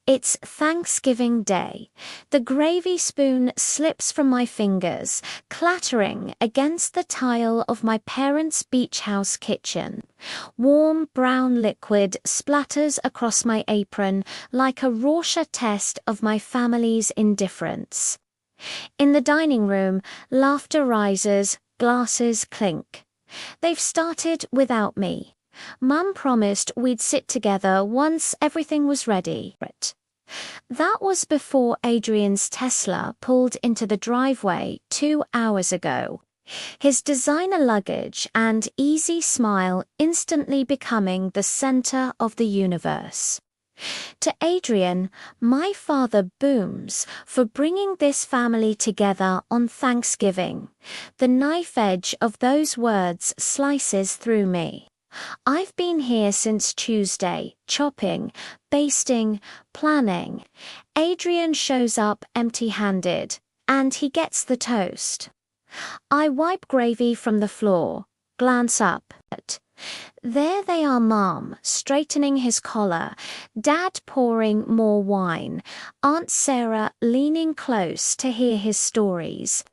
It's Thanksgiving Day. The gravy spoon slips from my fingers, clattering against the tile of my parents' beach house kitchen. Warm brown liquid splatters across my apron like a Rorschach test of my family's indifference. In the dining room, laughter rises, glasses clink. They've started without me. Mum promised we'd sit together once everything was ready. That was before Adrian's Tesla pulled into the driveway 2 hours ago. His designer luggage and easy smile instantly becoming the center of the universe. To Adrian, my father booms for bringing this family together on Thanksgiving. The knife edge of those words slices through me. I've been here since Tuesday, chopping, basting, planning. Adrian shows up empty-handed, and he gets the toast. I wipe gravy from the floor, glance up. There they are, Mom, straightening his collar, Dad pouring more wine, Aunt Sarah leaning close to hear his stories.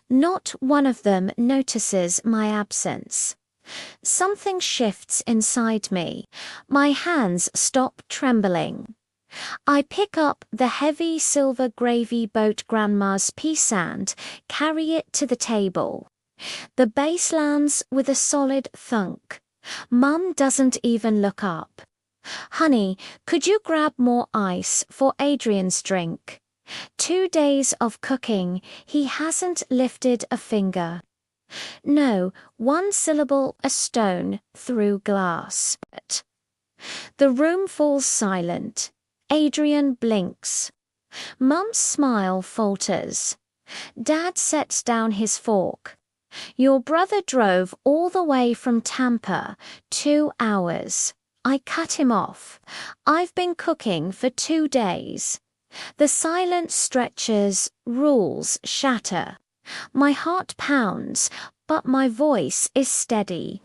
Not one of them notices my absence. Something shifts inside me. My hands stop trembling. I pick up the heavy silver gravy boat Grandma's pea sand, carry it to the table. The base lands with a solid thunk. Mum doesn't even look up. Honey, could you grab more ice for Adrian's drink? 2 days of cooking, he hasn't lifted a finger. No, one syllable a stone through glass. The room falls silent. Adrian blinks. Mum's smile falters. Dad sets down his fork. Your brother drove all the way from Tampa, 2 hours. I cut him off. I've been cooking for 2 days. The silence stretches, rules shatter. My heart pounds, but my voice is steady.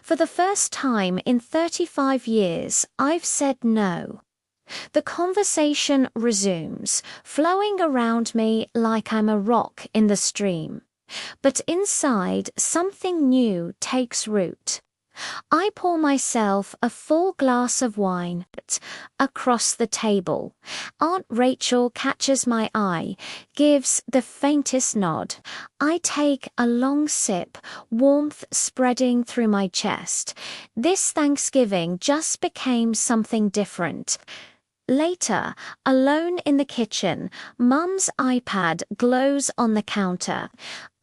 For the first time in 35 years, I've said no. The conversation resumes, flowing around me like I'm a rock in the stream. But inside, something new takes root. I pour myself a full glass of wine across the table. Aunt Rachel catches my eye, gives the faintest nod. I take a long sip, warmth spreading through my chest. This Thanksgiving just became something different. Later, alone in the kitchen, Mum's iPad glows on the counter.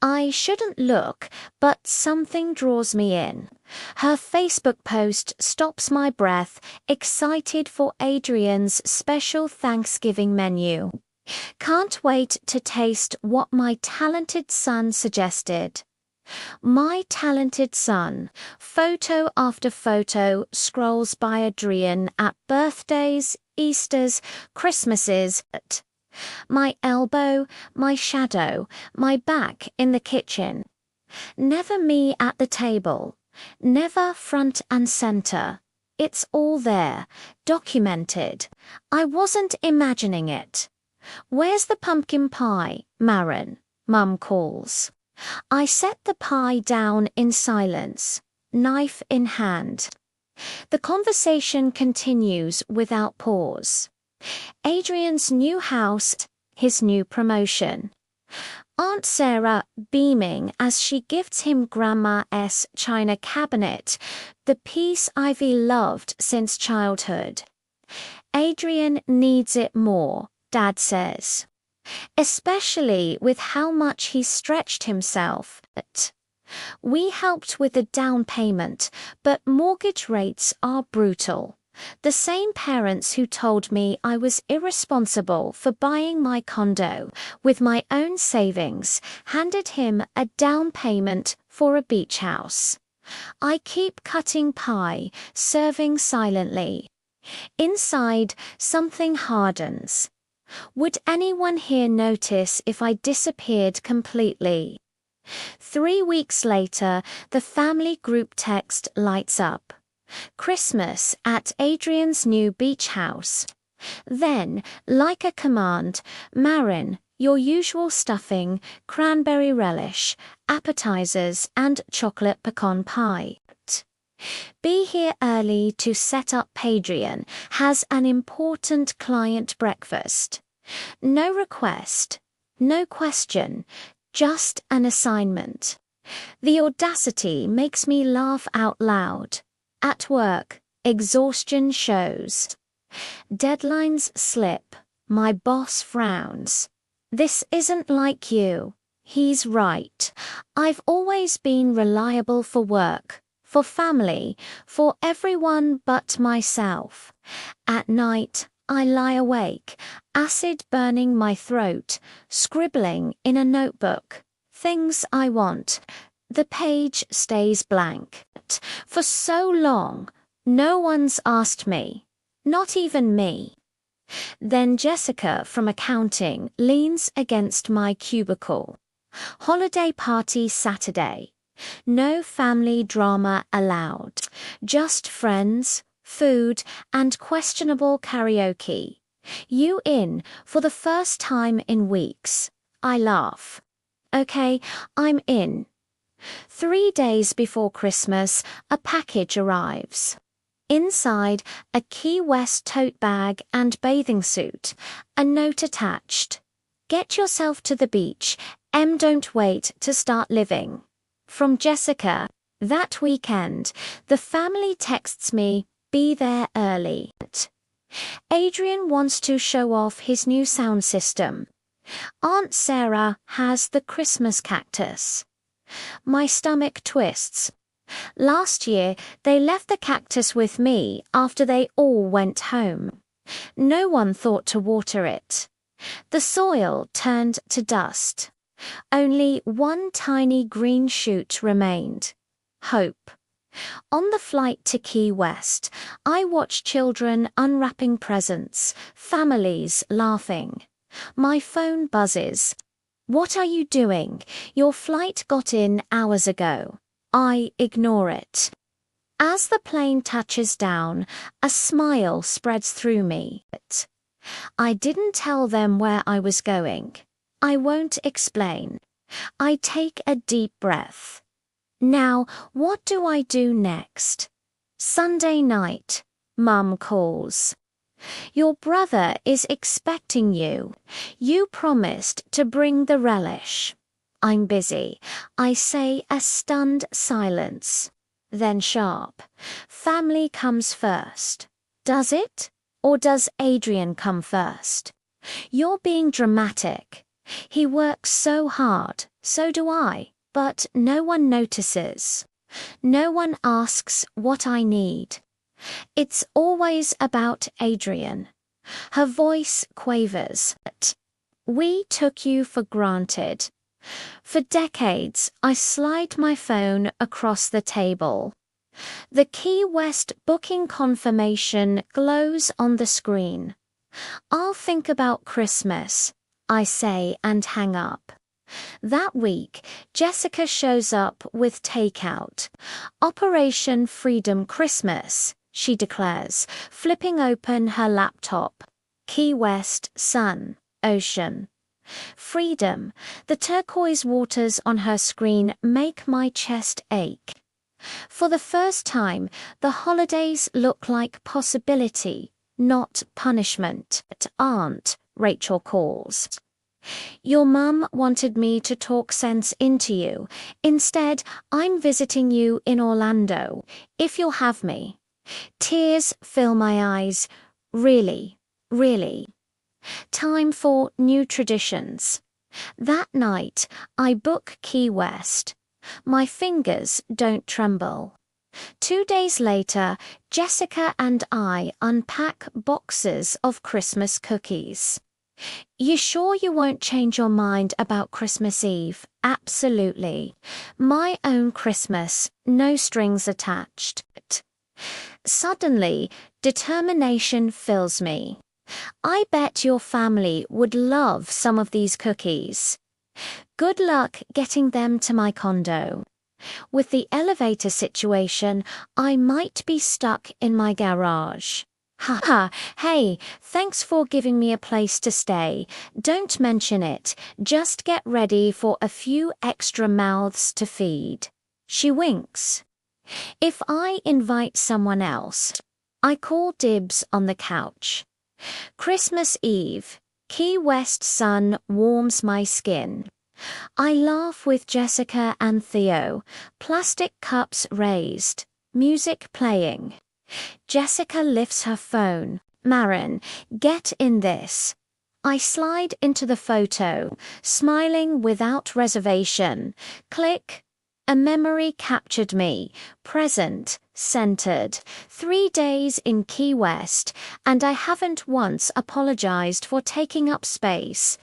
I shouldn't look, but something draws me in. Her Facebook post stops my breath, excited for Adrian's special Thanksgiving menu. Can't wait to taste what my talented son suggested. My talented son, photo after photo scrolls by Adrian at birthdays, Easters, Christmases. My elbow, my shadow, my back in the kitchen. Never me at the table, never front and center. It's all there, documented. I wasn't imagining it. Where's the pumpkin pie, Maren? Mum calls. I set the pie down in silence, knife in hand. The conversation continues without pause. Adrian's new house, his new promotion. Aunt Sarah beaming as she gifts him Grandma's china cabinet, the piece Ivy loved since childhood. Adrian needs it more, Dad says. Especially with how much he stretched himself. We helped with the down payment, but mortgage rates are brutal. The same parents who told me I was irresponsible for buying my condo with my own savings handed him a down payment for a beach house. I keep cutting pie, serving silently. Inside, something hardens. Would anyone here notice if I disappeared completely? 3 weeks later, the family group text lights up. Christmas at Adrian's new beach house. Then, like a command, Maren, your usual stuffing, cranberry relish, appetizers, and chocolate pecan pie. Be here early to set up Adrian has an important client breakfast. No request, no question, just an assignment. The audacity makes me laugh out loud. At work, exhaustion shows. Deadlines slip, my boss frowns. This isn't like you. He's right. I've always been reliable for work, for family, for everyone but myself. At night, I lie awake, acid burning my throat, scribbling in a notebook. Things I want. The page stays blank. For so long, no one's asked me. Not even me. Then Jessica from accounting leans against my cubicle. Holiday party Saturday. No family drama allowed. Just friends, food, and questionable karaoke. You in for the first time in weeks. I laugh. Okay, I'm in. 3 days before Christmas, a package arrives. Inside, a Key West tote bag and bathing suit. A note attached. Get yourself to the beach. Don't wait to start living. From Jessica. That weekend, the family texts me, be there early. Adrian wants to show off his new sound system. Aunt Sarah has the Christmas cactus. My stomach twists. Last year, they left the cactus with me after they all went home. No one thought to water it. The soil turned to dust. Only one tiny green shoot remained. Hope. On the flight to Key West, I watched children unwrapping presents, families laughing. My phone buzzes. What are you doing? Your flight got in hours ago. I ignore it. As the plane touches down, a smile spreads through me. I didn't tell them where I was going. I won't explain. I take a deep breath. Now, what do I do next? Sunday night, Mum calls. Your brother is expecting you. You promised to bring the relish. I'm busy. I say a stunned silence. Then sharp. Family comes first. Does it? Or does Adrian come first? You're being dramatic. He works so hard, so do I, but no one notices. No one asks what I need. It's always about Adrian. Her voice quavers. We took you for granted. For decades, I slide my phone across the table. The Key West booking confirmation glows on the screen. I'll think about Christmas, I say and hang up. That week, Jessica shows up with takeout. Operation Freedom Christmas, she declares, flipping open her laptop. Key West, sun, ocean. Freedom. The turquoise waters on her screen make my chest ache. For the first time, the holidays look like possibility, not punishment. Aunt, Rachel calls. Your mum wanted me to talk sense into you. Instead, I'm visiting you in Orlando, if you'll have me. Tears fill my eyes. Really, really. Time for new traditions. That night, I book Key West. My fingers don't tremble. 2 days later, Jessica and I unpack boxes of Christmas cookies. You sure you won't change your mind about Christmas Eve? Absolutely. My own Christmas, no strings attached. Suddenly, determination fills me. I bet your family would love some of these cookies. Good luck getting them to my condo. With the elevator situation, I might be stuck in my garage. Haha, hey, thanks for giving me a place to stay. Don't mention it. Just get ready for a few extra mouths to feed. She winks. If I invite someone else, I call dibs on the couch. Christmas Eve. Key West sun warms my skin. I laugh with Jessica and Theo, plastic cups raised, music playing. Jessica lifts her phone. Maren, get in this. I slide into the photo, smiling without reservation. Click. A memory captured me, present, centered, 3 days in Key West, and I haven't once apologized for taking up space.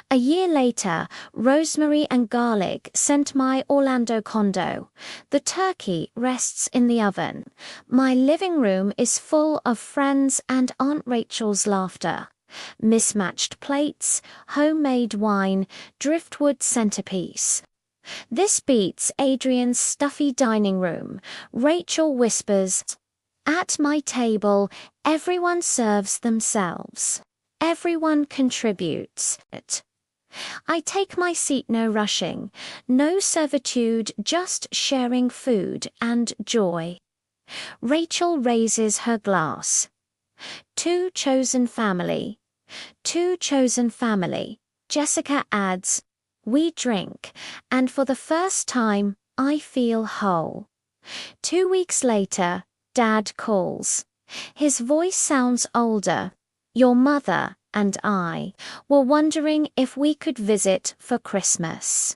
A year later, rosemary and garlic scent my Orlando condo. The turkey rests in the oven. My living room is full of friends and Aunt Rachel's laughter. Mismatched plates, homemade wine, driftwood centerpiece. This beats Adrian's stuffy dining room. Rachel whispers, "At my table, everyone serves themselves. Everyone contributes." I take my seat, no rushing, no servitude, just sharing food and joy. Rachel raises her glass. Two chosen family. Two chosen family. Jessica adds, "We drink, and for the first time, I feel whole." 2 weeks later, Dad calls. His voice sounds older. "Your mother and I were wondering if we could visit for Christmas."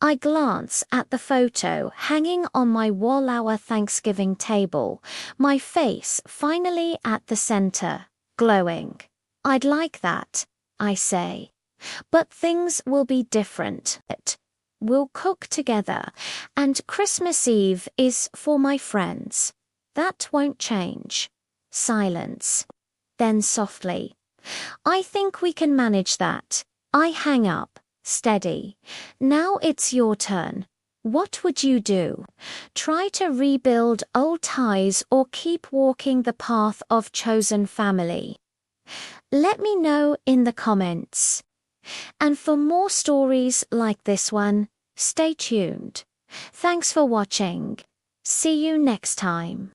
I glance at the photo hanging on my wall, our Thanksgiving table, my face finally at the center, glowing. "I'd like that," I say. "But things will be different. We'll cook together, and Christmas Eve is for my friends. That won't change." Silence. Then softly, "I think we can manage that." I hang up, steady. "Now it's your turn. What would you do? Try to rebuild old ties or keep walking the path of chosen family? Let me know in the comments. And for more stories like this one, stay tuned. Thanks for watching. See you next time.